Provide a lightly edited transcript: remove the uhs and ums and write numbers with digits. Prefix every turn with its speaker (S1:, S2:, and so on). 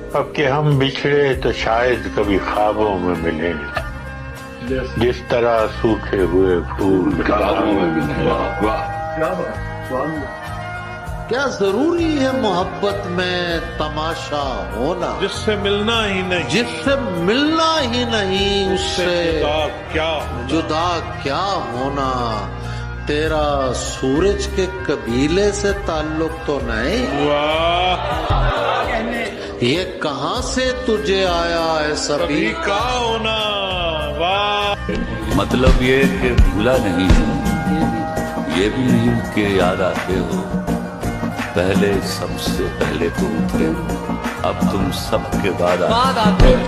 S1: अब कि हम बिछड़े तो शायद कभी ख्वाबों में मिले, जिस तरह सूखे हुए फूल
S2: ख्वाबों में मिले। वाह
S3: क्या जरूरी है मोहब्बत में तमाशा होना,
S4: जिससे मिलना ही नहीं,
S3: जिससे मिलना ही नहीं उससे
S4: क्या
S3: जुदा क्या होना। तेरा सूरज के कबीले से ताल्लुक तो नहीं, ये कहाँ से तुझे आया है सभी
S4: का होना। वाह,
S2: मतलब ये कि भूला नहीं हूँ, ये भी नहीं कि याद आते हो। पहले सबसे पहले तुम थे, अब तुम सबके बाद आते हो।